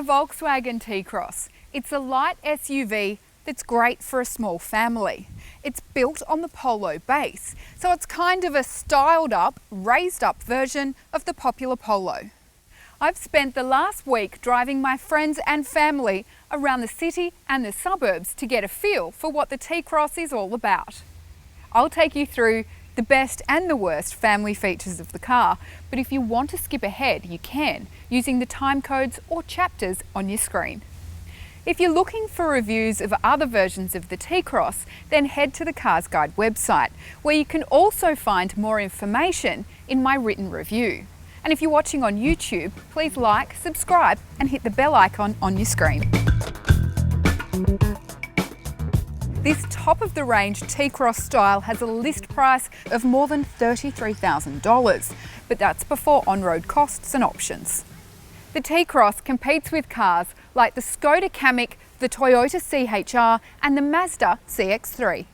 the Volkswagen T-Roc. It's a light SUV that's great for a small family. It's built on the Polo base, so it's kind of a styled up, raised up version of the popular Polo. I've spent the last week driving my friends and family around the city and the suburbs to get a feel for what the T-Roc is all about. I'll take you through the best and the worst family features of the car, but if you want to skip ahead, you can, using the time codes or chapters on your screen. If you're looking for reviews of other versions of the T-Roc, then head to the CarsGuide website, where you can also find more information in my written review. And if you're watching on YouTube, please like, subscribe and hit the bell icon on your screen. This top-of-the-range T-Roc style has a list price of more than $33,000, but that's before on-road costs and options. The T-Roc competes with cars like the Skoda Kamiq, the Toyota CHR and the Mazda CX-3.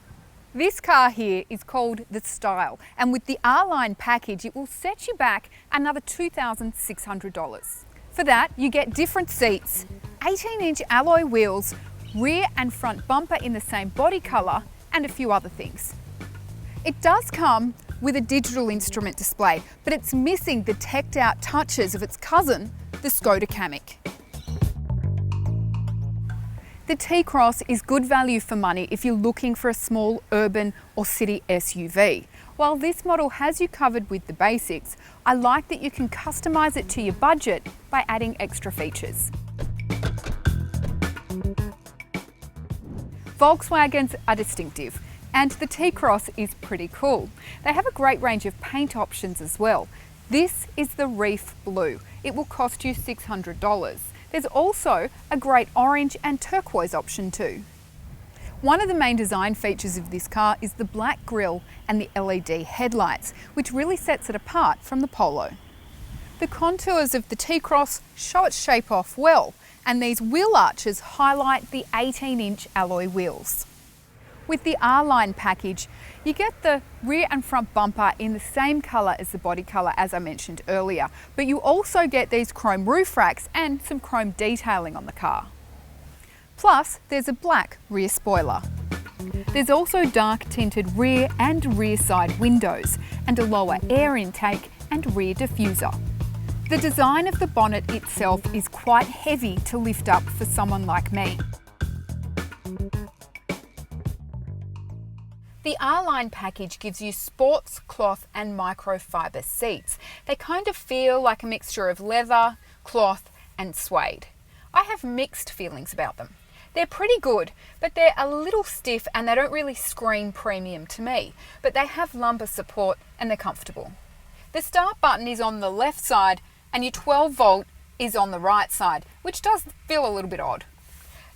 This car here is called the Style, and with the R-Line package it will set you back another $2,600. For that you get different seats, 18-inch alloy wheels, rear and front bumper in the same body colour and a few other things. It does come with a digital instrument display, but it's missing the teched out touches of its cousin, the Skoda Kamiq. The T-Roc is good value for money if you're looking for a small urban or city SUV. While this model has you covered with the basics, I like that you can customise it to your budget by adding extra features. Volkswagens are distinctive, and the T-Roc is pretty cool. They have a great range of paint options as well. This is the Reef Blue. It will cost you $600. There's also a great orange and turquoise option too. One of the main design features of this car is the black grille and the LED headlights, which really sets it apart from the Polo. The contours of the T-Roc show its shape off well, and these wheel arches highlight the 18-inch alloy wheels. With the R-Line package, you get the rear and front bumper in the same colour as the body colour as I mentioned earlier, but you also get these chrome roof racks and some chrome detailing on the car. Plus, there's a black rear spoiler. There's also dark tinted rear and rear side windows and a lower air intake and rear diffuser. The design of the bonnet itself is quite heavy to lift up for someone like me. The R-Line package gives you sports, cloth and microfiber seats. They kind of feel like a mixture of leather, cloth and suede. I have mixed feelings about them. They're pretty good, but they're a little stiff and they don't really scream premium to me, but they have lumbar support and they're comfortable. The start button is on the left side and your 12-volt is on the right side, which does feel a little bit odd.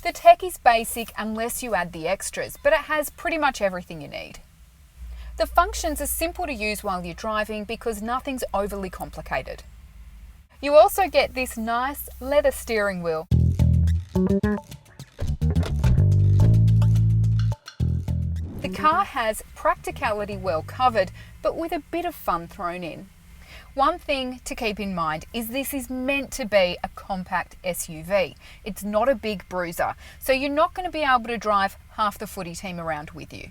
The tech is basic unless you add the extras, but it has pretty much everything you need. The functions are simple to use while you're driving because nothing's overly complicated. You also get this nice leather steering wheel. The car has practicality well covered, but with a bit of fun thrown in. One thing to keep in mind is this is meant to be a compact SUV. It's not a big bruiser, so you're not going to be able to drive half the footy team around with you.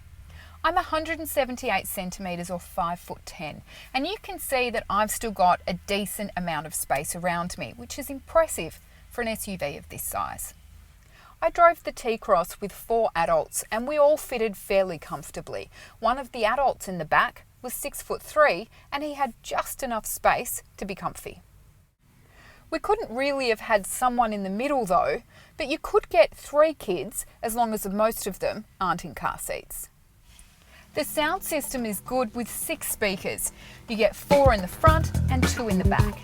I'm 178 centimetres or 5'10", and you can see that I've still got a decent amount of space around me, which is impressive for an SUV of this size. I drove the T-Roc with 4 adults and we all fitted fairly comfortably. One of the adults in the back was 6'3" and he had just enough space to be comfy. We couldn't really have had someone in the middle though, but you could get 3 kids as long as most of them aren't in car seats. The sound system is good with 6 speakers. You get 4 in the front and 2 in the back.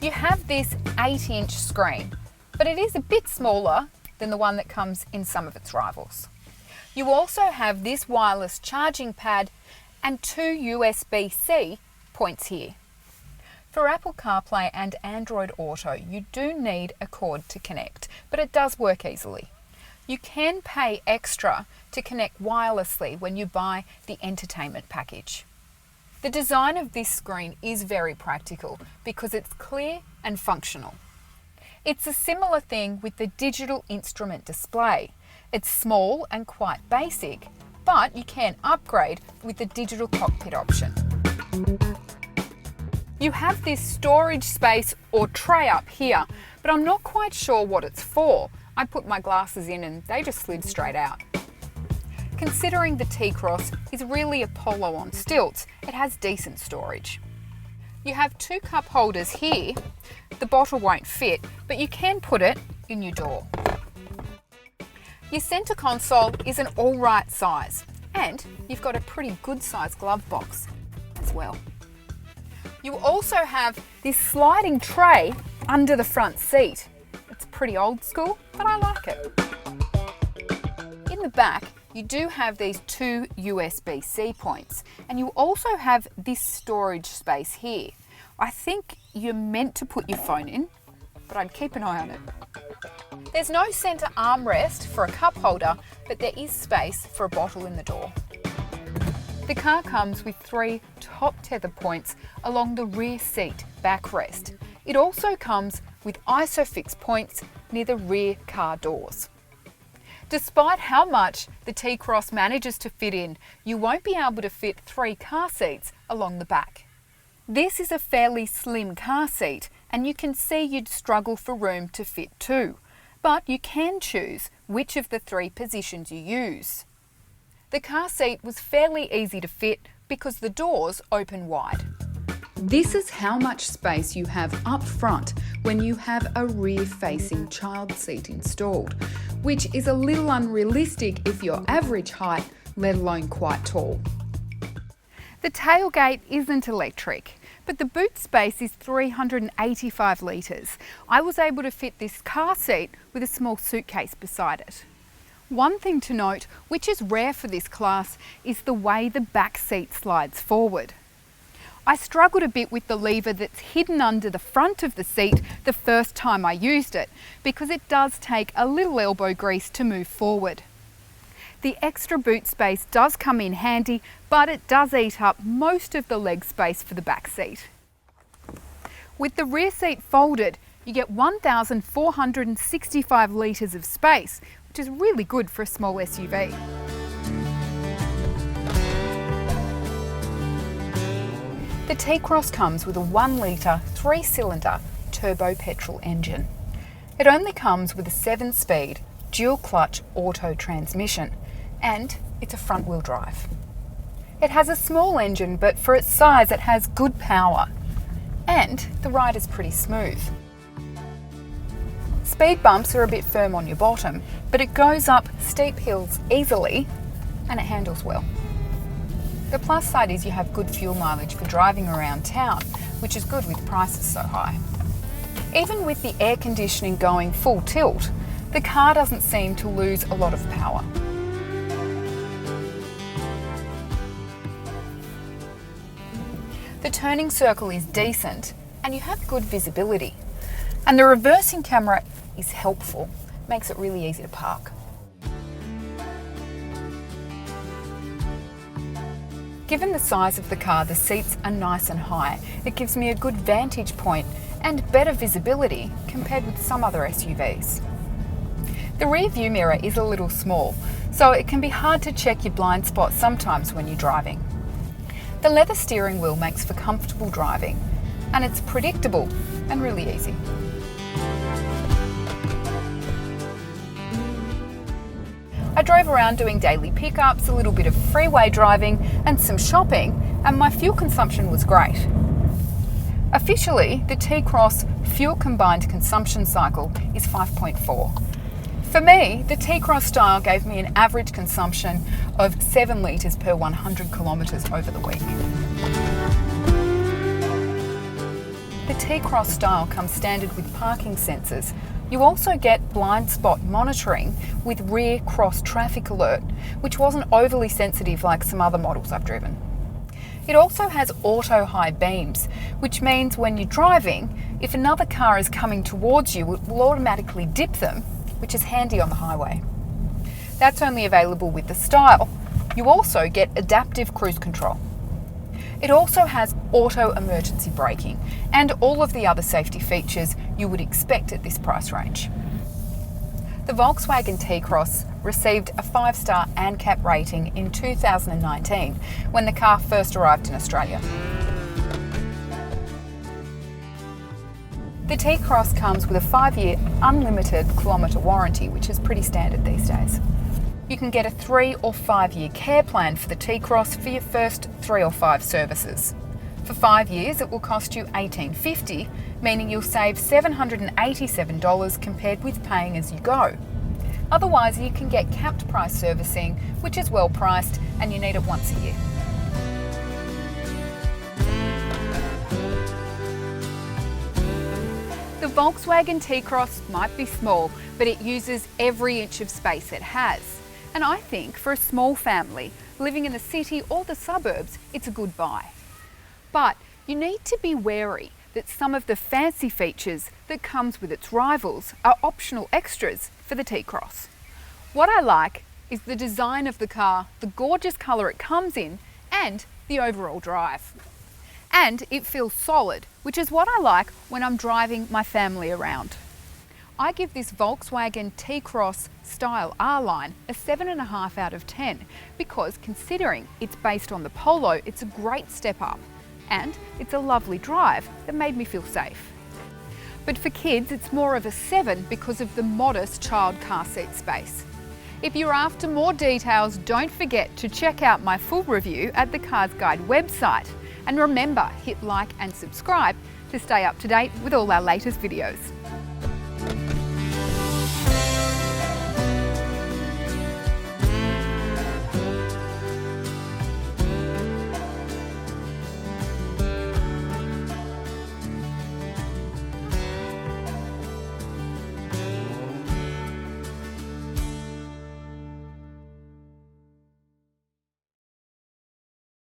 You have this 8-inch screen, but it is a bit smaller than the one that comes in some of its rivals. You also have this wireless charging pad and 2 USB-C points here. For Apple CarPlay and Android Auto, you do need a cord to connect, but it does work easily. You can pay extra to connect wirelessly when you buy the entertainment package. The design of this screen is very practical because it's clear and functional. It's a similar thing with the digital instrument display. It's small and quite basic, but you can upgrade with the digital cockpit option. You have this storage space or tray up here, but I'm not quite sure what it's for. I put my glasses in and they just slid straight out. Considering the T-Cross is really a Polo on stilts, it has decent storage. You have 2 cup holders here. The bottle won't fit, but you can put it in your door. Your centre console is an alright size, and you've got a pretty good sized glove box as well. You also have this sliding tray under the front seat. It's pretty old school, but I like it. In the back, you do have these 2 USB-C points, and you also have this storage space here. I think you're meant to put your phone in, but I'd keep an eye on it. There's no centre armrest for a cup holder, but there is space for a bottle in the door. The car comes with 3 top tether points along the rear seat backrest. It also comes with ISOFIX points near the rear car doors. Despite how much the T-Cross manages to fit in, you won't be able to fit 3 car seats along the back. This is a fairly slim car seat, and you can see you'd struggle for room to fit 2, but you can choose which of the 3 positions you use. The car seat was fairly easy to fit because the doors open wide. This is how much space you have up front when you have a rear-facing child seat installed, which is a little unrealistic if you're average height, let alone quite tall. The tailgate isn't electric, but the boot space is 385 litres. I was able to fit this car seat with a small suitcase beside it. One thing to note, which is rare for this class, is the way the back seat slides forward. I struggled a bit with the lever that's hidden under the front of the seat the first time I used it, because it does take a little elbow grease to move forward. The extra boot space does come in handy, but it does eat up most of the leg space for the back seat. With the rear seat folded, you get 1,465 litres of space, which is really good for a small SUV. The T-Cross comes with a 1 litre 3-cylinder turbo petrol engine. It only comes with a 7-speed dual clutch auto transmission, and it's a front wheel drive. It has a small engine, but for its size it has good power, and the ride is pretty smooth. Speed bumps are a bit firm on your bottom, but it goes up steep hills easily and it handles well. The plus side is you have good fuel mileage for driving around town, which is good with prices so high. Even with the air conditioning going full tilt, the car doesn't seem to lose a lot of power. The turning circle is decent and you have good visibility. And the reversing camera is helpful, makes it really easy to park. Given the size of the car, the seats are nice and high. It gives me a good vantage point and better visibility compared with some other SUVs. The rear view mirror is a little small, so it can be hard to check your blind spot sometimes when you're driving. The leather steering wheel makes for comfortable driving, and it's predictable and really easy. I drove around doing daily pickups, a little bit of freeway driving and some shopping, and my fuel consumption was great. Officially, the T-Cross fuel combined consumption cycle is 5.4. For me, the T-Cross style gave me an average consumption of 7 litres per 100 kilometres over the week. The T-Cross style comes standard with parking sensors. You also get blind spot monitoring with rear cross traffic alert, which wasn't overly sensitive like some other models I've driven. It also has auto high beams, which means when you're driving, if another car is coming towards you, it will automatically dip them, which is handy on the highway. That's only available with the style. You also get adaptive cruise control. It also has auto emergency braking and all of the other safety features you would expect at this price range. The Volkswagen T-Roc received a 5-star ANCAP rating in 2019 when the car first arrived in Australia. The T-Roc comes with a 5-year unlimited kilometre warranty, which is pretty standard these days. You can get a 3 or 5 year care plan for the T-Roc for your first 3 or 5 services. For 5 years it will cost you $1,850, meaning you'll save $787 compared with paying as you go. Otherwise you can get capped price servicing, which is well priced and you need it once a year. The Volkswagen T-Roc might be small, but it uses every inch of space it has. And I think for a small family living in the city or the suburbs, it's a good buy. But you need to be wary that some of the fancy features that comes with its rivals are optional extras for the T-Roc. What I like is the design of the car, the gorgeous colour it comes in, and the overall drive. And it feels solid, which is what I like when I'm driving my family around. I give this Volkswagen T-Roc Style R-Line a 7.5 out of 10 because considering it's based on the Polo, it's a great step up. And it's a lovely drive that made me feel safe. But for kids, it's more of a 7 because of the modest child car seat space. If you're after more details, don't forget to check out my full review at the CarsGuide website. And remember, hit like and subscribe to stay up to date with all our latest videos.